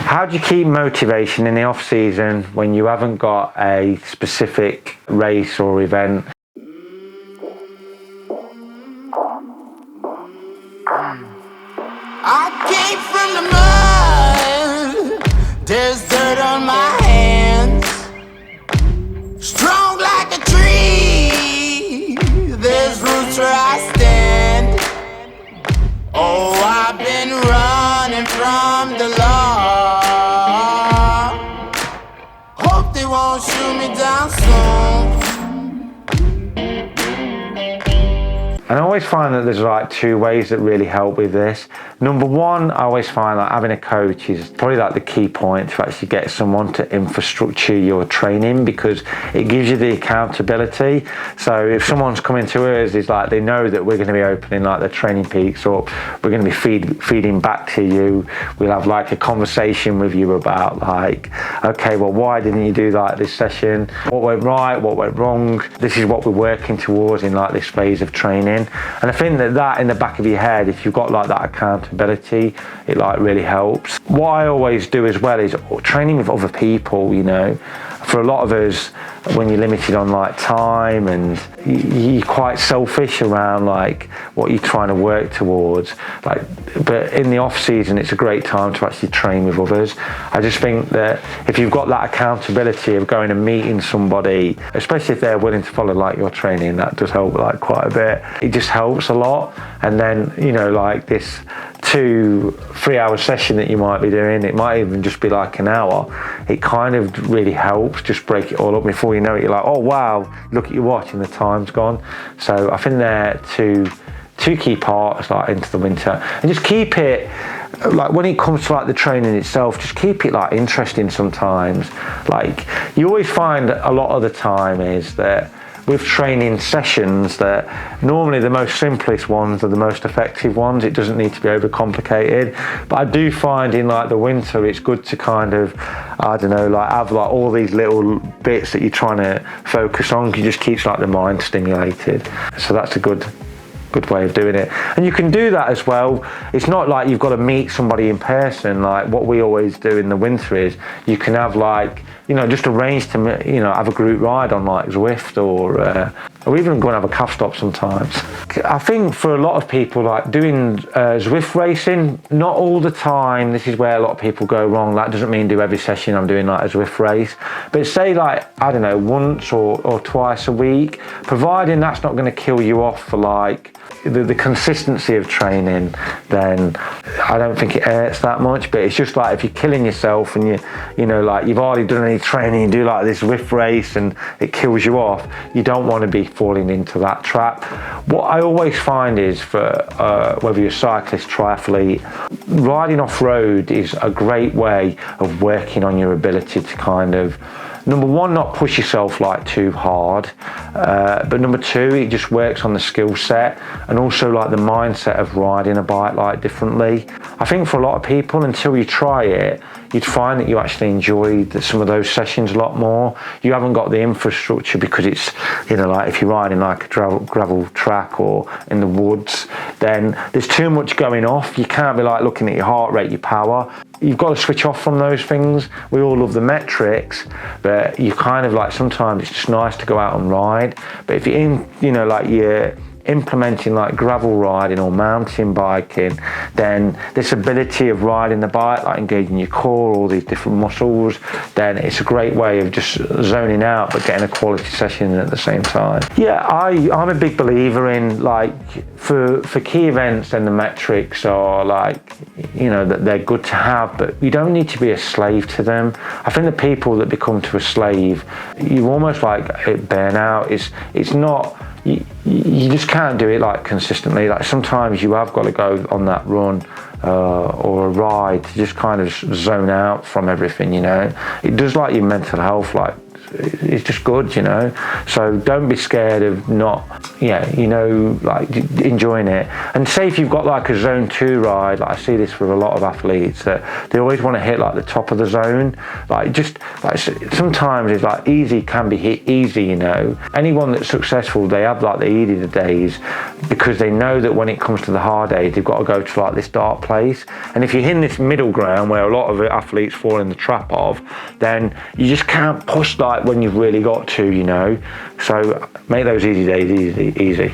How do you keep motivation in the off season when you haven't got a specific race or event? I came from the mud, there's dirt on my hands. Strong like a tree, there's roots where I stand. Oh, I've been running from the law. Hope they won't shoot me down soon. And I always find that there's like two ways that really help with this. Number one, I always find like having a coach is probably like the key point to actually get someone to infrastructure your training, because it gives you the accountability. So if someone's coming to us, it's like they know that we're going to be opening like the Training Peaks, or we're going to be feeding back to you. We'll have like a conversation with you about like, okay, well, why didn't you do like this session? What went right? What went wrong? This is what we're working towards in like this phase of training. And I think that in the back of your head, if you've got like that accountability, it like really helps. What I always do as well is training with other people, you know. For a lot of us, when you're limited on like time and you're quite selfish around like what you're trying to work towards, like, but in the off season, it's a great time to actually train with others. I just think that if you've got that accountability of going and meeting somebody, especially if they're willing to follow like your training, that does help like quite a bit. It just helps a lot. And then, you know, like this 2-3 hour session that you might be doing, it might even just be like an hour. It kind of really helps just break it all up. Before you know it, you're like, oh wow, look at your watch and the time's gone. So I think they're two key parts like into the winter. And just keep it, like when it comes to like the training itself, just keep it like interesting sometimes. Like you always find a lot of the time is that with training sessions that normally the most simplest ones are the most effective ones. It doesn't need to be overcomplicated. But I do find in like the winter, it's good to kind of, I don't know, like have like all these little bits that you're trying to focus on. It just keeps like the mind stimulated. So that's a good way of doing it. And you can do that as well. It's not like you've got to meet somebody in person. Like what we always do in the winter is you can have like, you know, just arrange to, you know, have a group ride on like Zwift or even go and have a calf stop sometimes. I think for a lot of people, like doing Zwift racing, not all the time, this is where a lot of people go wrong. That doesn't mean do every session I'm doing like a Zwift race, but say like, I don't know, once or twice a week, providing that's not going to kill you off for like the consistency of training, then I don't think it hurts that much. But it's just like if you're killing yourself and you know, like you've hardly done any training, you do like this Zwift race and it kills you off, you don't want to be falling into that trap. What I always find is for whether you're a cyclist, triathlete, riding off-road is a great way of working on your ability to kind of, number one, not push yourself like too hard, but number two, it just works on the skill set and also like the mindset of riding a bike like differently. I think for a lot of people, until you try it, you'd find that you actually enjoy some of those sessions a lot more. You haven't got the infrastructure because it's, you know, like if you're riding like a gravel track or in the woods, then there's too much going off. You can't be like looking at your heart rate, your power. You've got to switch off from those things. We all love the metrics, but you kind of like, sometimes it's just nice to go out and ride. But if you're in, you know, like you're implementing like gravel riding or mountain biking, then this ability of riding the bike, like engaging your core, all these different muscles, then it's a great way of just zoning out but getting a quality session at the same time. Yeah, I'm a big believer in like for key events, then the metrics are like, you know, that they're good to have, but you don't need to be a slave to them. I think the people that become to a slave, you almost like it burnout. It's not, you just can't do it like consistently. Like sometimes you have got to go on that run or a ride to just kind of zone out from everything, you know. It does like your mental health like is just good, you know. So don't be scared of not, like enjoying it. And say if you've got like a zone 2 ride, like I see this with a lot of athletes, that they always want to hit like the top of the zone. Like sometimes it's like easy can be hit easy, you know. Anyone that's successful, they have like the easier days because they know that when it comes to the hard days, they've got to go to like this dark place. And if you're in this middle ground where a lot of athletes fall in the trap of, then you just can't push like when you've really got to, you know. So make those easy days easy.